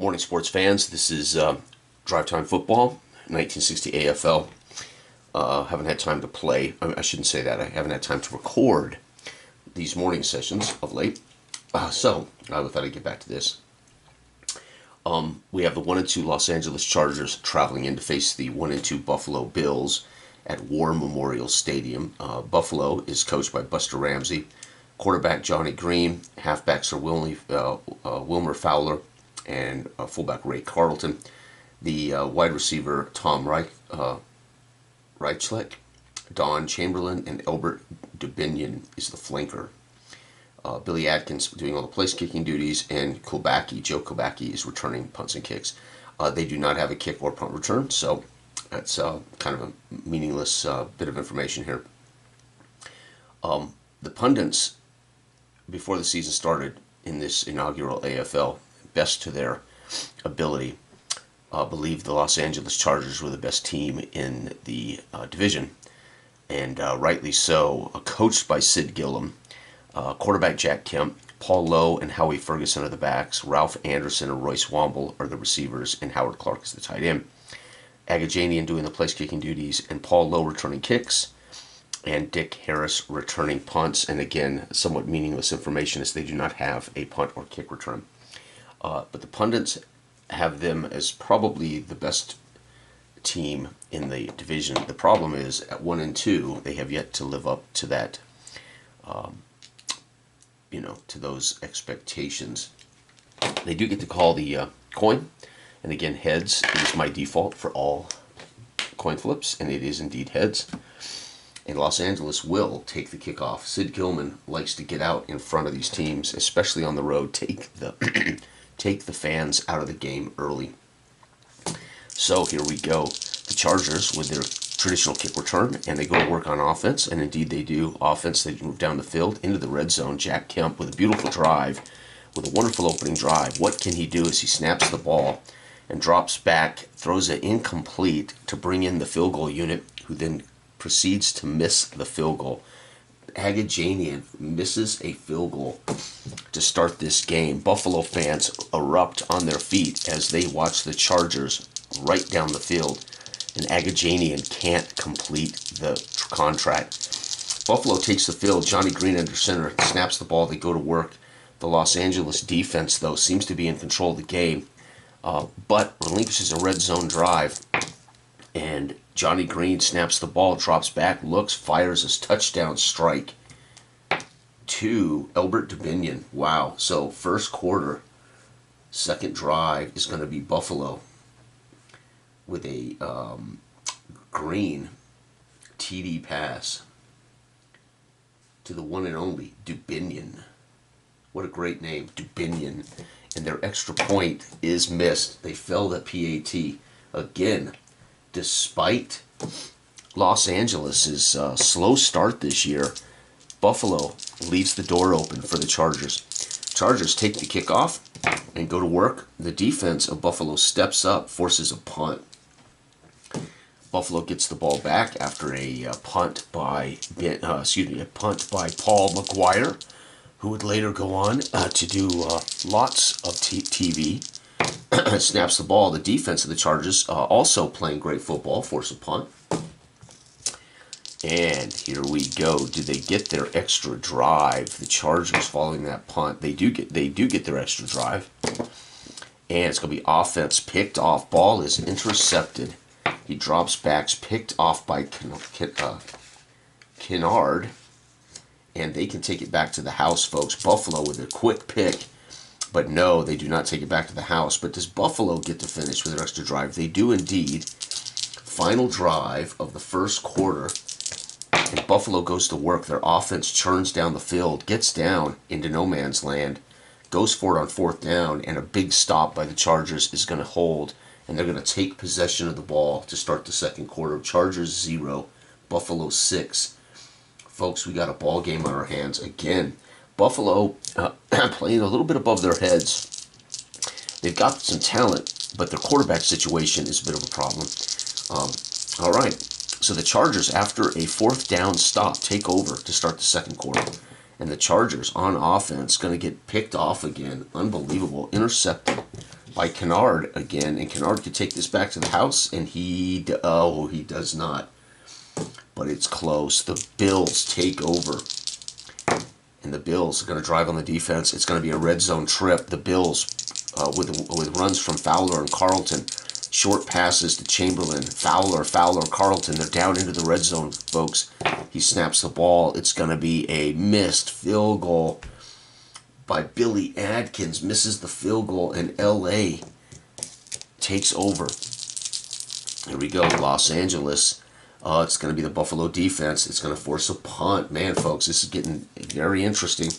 Morning, sports fans. This is Drive Time Football, 1960 AFL. Haven't had time to play. I shouldn't say that. I haven't had time to record these morning sessions of late. So I thought I'd get back to this. We have the 1-2 Los Angeles Chargers traveling in to face the 1-2 Buffalo Bills at War Memorial Stadium. Buffalo is coached by Buster Ramsey. Quarterback Johnny Green. Halfbacks are Wilmer Fowler and fullback Ray Carlton. The wide receiver Tom Reichleck, Don Chamberlain, and Albert Dubinion is the flanker. Billy Atkins doing all the place-kicking duties, and Joe Kubacki is returning punts and kicks. They do not have a kick or punt return, so that's kind of a meaningless bit of information here. The pundits, before the season started in this inaugural AFL, best to their ability, believed the Los Angeles Chargers were the best team in the division, and rightly so. Coached by Sid Gillum, quarterback Jack Kemp, Paul Lowe and Howie Ferguson are the backs, Ralph Anderson and Royce Womble are the receivers, and Howard Clark is the tight end. Agajanian doing the place-kicking duties, and Paul Lowe returning kicks, and Dick Harris returning punts. And again, somewhat meaningless information as they do not have a punt or kick return. But the pundits have them as probably the best team in the division. The problem is, at 1-2, they have yet to live up to that, to those expectations. They do get to call the coin, and again, heads is my default for all coin flips, and it is indeed heads. And Los Angeles will take the kickoff. Sid Gillman likes to get out in front of these teams, especially on the road. Take the fans out of the game early. So here we go. The Chargers with their traditional kick return, and they go to work on offense, and indeed they do. Offense, they move down the field into the red zone. Jack Kemp with a beautiful drive, with a wonderful opening drive. What can he do as he snaps the ball and drops back, throws it incomplete to bring in the field goal unit, who then proceeds to miss the field goal. Agajanian misses a field goal to start this game. Buffalo fans erupt on their feet as they watch the Chargers right down the field, and Agajanian can't complete the contract. Buffalo takes the field. Johnny Green under center, snaps the ball. They go to work. The Los Angeles defense, though, seems to be in control of the game, but relinquishes a red zone drive, and Johnny Green snaps the ball, drops back, looks, fires a touchdown strike to Albert Dubinion. Wow. So first quarter, second drive is going to be Buffalo with a Green TD pass to the one and only Dubinion. What a great name, Dubinion. And their extra point is missed. They failed at PAT again. Despite Los Angeles' slow start this year, Buffalo leaves the door open for the Chargers. Chargers take the kickoff and go to work. The defense of Buffalo steps up, forces a punt. Buffalo gets the ball back after a punt by Paul McGuire, who would later go on to do lots of TV. Snaps the ball. The defense of the Chargers also playing great football, force a punt. And here we go. Do they get their extra drive? The Chargers following that punt. They do get their extra drive. And it's going to be offense picked off. Ball is intercepted. He drops back, picked off by Kennard. And they can take it back to the house, folks. Buffalo with a quick pick. But no, they do not take it back to the house. But does Buffalo get to finish with their extra drive? They do indeed. Final drive of the first quarter. And Buffalo goes to work. Their offense churns down the field, gets down into no man's land, goes for it on fourth down, and a big stop by the Chargers is going to hold. And they're going to take possession of the ball to start the second quarter. Chargers 0, Buffalo 6. Folks, we got a ball game on our hands again. Buffalo playing a little bit above their heads. They've got some talent, but their quarterback situation is a bit of a problem. All right, so the Chargers, after a fourth down stop, take over to start the second quarter. And the Chargers on offense going to get picked off again. Unbelievable. Intercepted by Kennard again, and Kennard could take this back to the house, and he does not. But it's close. The Bills take over, and the Bills are going to drive on the defense. It's going to be a red zone trip. The Bills, with runs from Fowler and Carlton, short passes to Chamberlain, Fowler, Carlton. They're down into the red zone, folks. He snaps the ball. It's going to be a missed field goal by Billy Adkins. Misses the field goal, and L.A. takes over. Here we go, Los Angeles. It's going to be the Buffalo defense. It's going to force a punt. Man, folks, this is getting very interesting.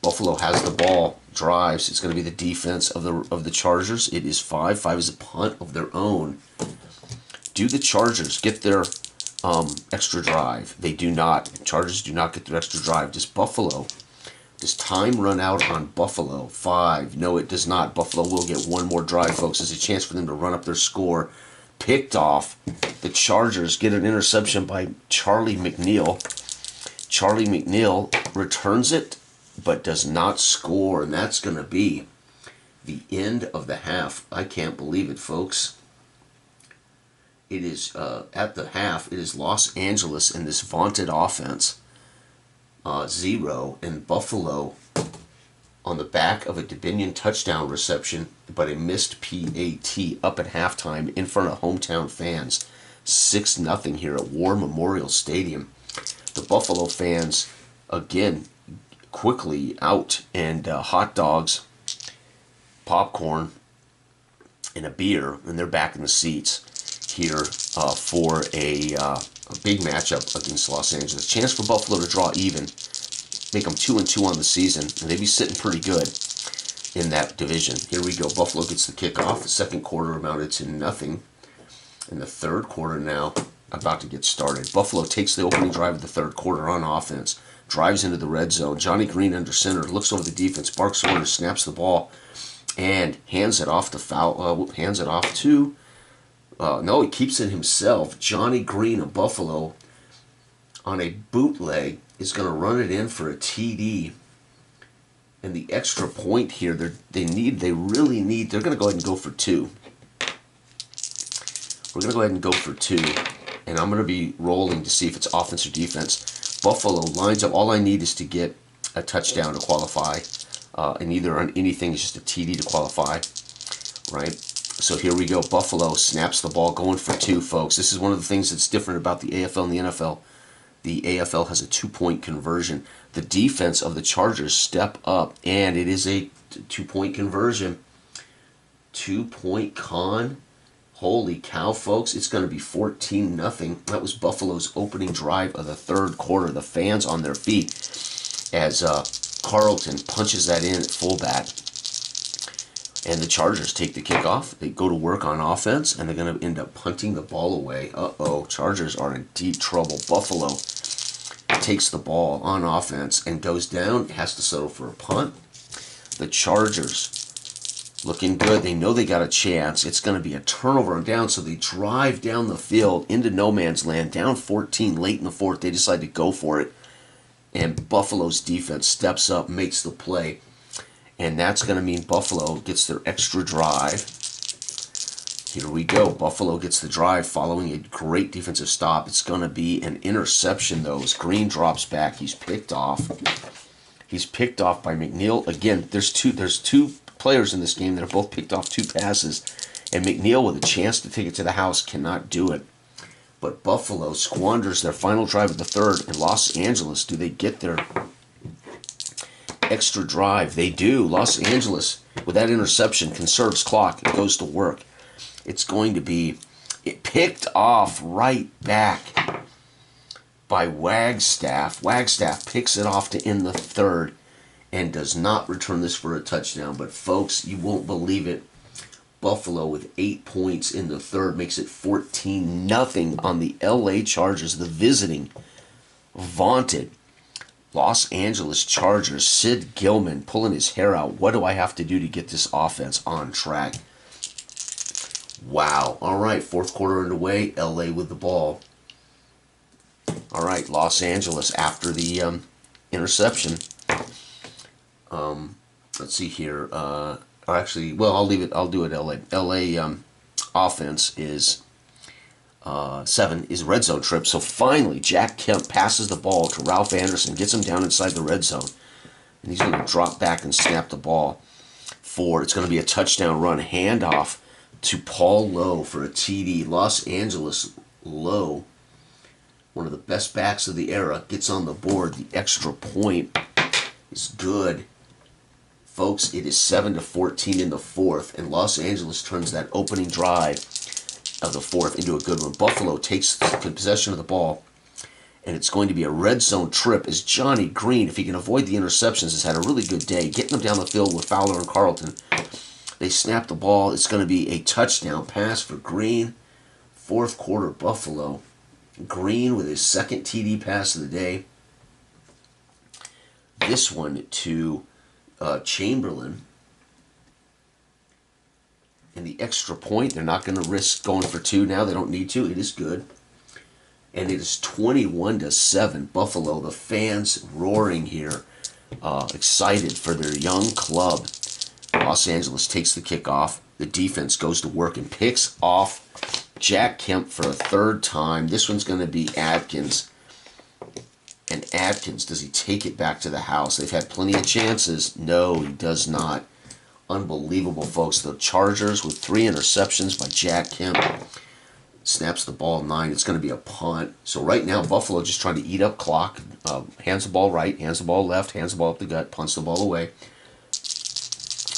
Buffalo has the ball, drives. It's going to be the defense of the Chargers. It is 5. 5 is a punt of their own. Do the Chargers get their extra drive? They do not. Chargers do not get their extra drive. Does time run out on Buffalo? 5. No, it does not. Buffalo will get one more drive, folks. There's a chance for them to run up their score. Picked off. The Chargers get an interception by Charlie McNeil. Charlie McNeil returns it, but does not score, and that's going to be the end of the half. I can't believe it, folks. It is, at the half, it is Los Angeles in this vaunted offense, 0, and Buffalo on the back of a Dominion touchdown reception, but a missed PAT up at halftime in front of hometown fans. 6-0 here at War Memorial Stadium. The Buffalo fans, again, quickly out, and hot dogs, popcorn, and a beer, and they're back in the seats here for a big matchup against Los Angeles. Chance for Buffalo to draw even, make them 2-2 on the season, and they'd be sitting pretty good in that division. Here we go. Buffalo gets the kickoff. The second quarter amounted to nothing, and the third quarter now about to get started. Buffalo takes the opening drive of the third quarter on offense, drives into the red zone. Johnny Green under center, looks over the defense, barks orders, snaps the ball, and hands it off to no, he keeps it himself. Johnny Green of Buffalo on a bootleg is going to run it in for a TD. And the extra point here, they're going to go ahead and go for 2. We're going to go ahead and go for 2. And I'm going to be rolling to see if it's offense or defense. Buffalo lines up. All I need is to get a touchdown to qualify. And either on anything is just a TD to qualify. Right? So here we go. Buffalo snaps the ball, going for 2, folks. This is one of the things that's different about the AFL and the NFL. The AFL has a 2-point conversion. The defense of the Chargers step up, and it is a 2-point conversion. 2-point con. Holy cow, folks. It's going to be 14-0. That was Buffalo's opening drive of the third quarter. The fans on their feet as Carlton punches that in at fullback. And the Chargers take the kickoff. They go to work on offense, and they're going to end up punting the ball away. Uh-oh, Chargers are in deep trouble. Buffalo takes the ball on offense and goes down, has to settle for a punt. The Chargers looking good. They know they got a chance. It's going to be a turnover and down, so they drive down the field into no man's land, down 14 late in the fourth. They decide to go for it, and Buffalo's defense steps up, makes the play. And that's going to mean Buffalo gets their extra drive. Here we go. Buffalo gets the drive following a great defensive stop. It's going to be an interception, though, as Green drops back. He's picked off. He's picked off by McNeil. Again, there's two players in this game that have both picked off 2 passes. And McNeil, with a chance to take it to the house, cannot do it. But Buffalo squanders their final drive of the third. And Los Angeles, do they get their extra drive? They do. Los Angeles, with that interception, conserves clock. It goes to work. It's going to be picked off right back by Wagstaff. Wagstaff picks it off to end the third and does not return this for a touchdown. But folks, you won't believe it. Buffalo with 8 points in the third makes it 14-0 on the LA Chargers, the visiting, vaunted Los Angeles Chargers. Sid Gilman pulling his hair out. What do I have to do to get this offense on track? Wow. All right, fourth quarter underway. LA with the ball. All right, Los Angeles after the interception. Let's see here. All or actually, well, I'll leave it. I'll do it. LA offense is 7 is red zone trip. So finally, Jack Kemp passes the ball to Ralph Anderson, gets him down inside the red zone, and he's going to drop back and snap the ball for. It's going to be a touchdown run handoff to Paul Lowe for a TD. Los Angeles Lowe, one of the best backs of the era, gets on the board. The extra point is good. Folks, it is 7-14 in the fourth, and Los Angeles turns that opening drive of the fourth into a good one. Buffalo takes possession of the ball, and it's going to be a red zone trip as Johnny Green, if he can avoid the interceptions, has had a really good day, getting them down the field with Fowler and Carlton. They snap the ball. It's going to be a touchdown pass for Green. Fourth quarter, Buffalo. Green with his second TD pass of the day. This one to Chamberlain. And the extra point, they're not going to risk going for 2 now. They don't need to. It is good. And it is 21-7. Buffalo, the fans roaring here, excited for their young club. Los Angeles takes the kickoff. The defense goes to work and picks off Jack Kemp for a third time. This one's going to be Adkins. And Adkins, does he take it back to the house? They've had plenty of chances. No, he does not. Unbelievable, folks. The Chargers with 3 interceptions by Jack Kemp. Snaps the ball 9. It's going to be a punt. So right now, Buffalo just trying to eat up clock. Hands the ball right, hands the ball left, hands the ball up the gut, punts the ball away.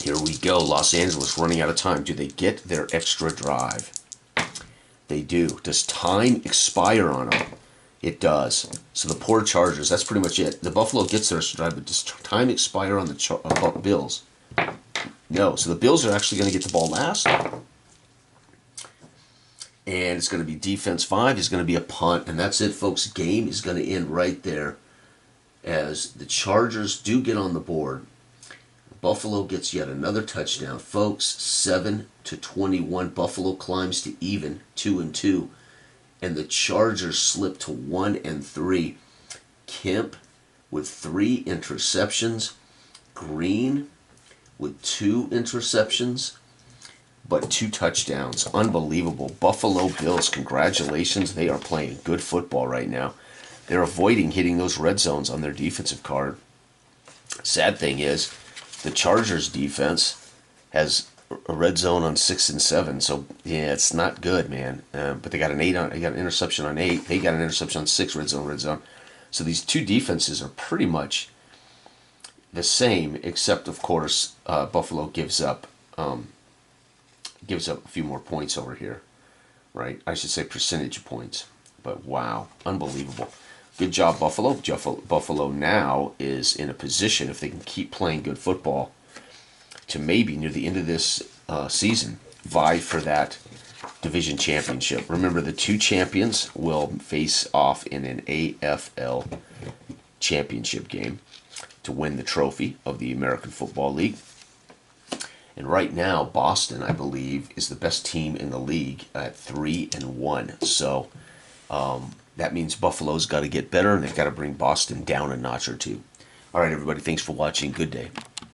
Here we go. Los Angeles running out of time. Do they get their extra drive? They do. Does time expire on them? It does. So the poor Chargers, that's pretty much it. The Buffalo gets their extra drive, but does time expire on the Bills? No. So the Bills are actually going to get the ball last. And it's going to be defense 5. It's going to be a punt. And that's it, folks. Game is going to end right there as the Chargers do get on the board. Buffalo gets yet another touchdown. Folks, 7-21. Buffalo climbs to even 2-2. And the Chargers slip to 1-3. Kemp with 3 interceptions. Green with 2 interceptions, but 2 touchdowns. Unbelievable. Buffalo Bills, congratulations. They are playing good football right now. They're avoiding hitting those red zones on their defensive card. Sad thing is, the Chargers defense has a red zone on 6 and 7, so yeah, it's not good, man. But they got an interception on 8. They got an interception on 6, red zone. So these 2 defenses are pretty much the same, except of course Buffalo gives up a few more points over here, right? I should say percentage points. But wow, unbelievable. Good job, Buffalo. Buffalo now is in a position, if they can keep playing good football, to maybe near the end of this season vie for that division championship. Remember, the 2 champions will face off in an AFL championship game to win the trophy of the American Football League. And right now, Boston, I believe, is the best team in the league at 3-1. So that means Buffalo's got to get better, and they've got to bring Boston down a notch or 2. All right, everybody, thanks for watching. Good day.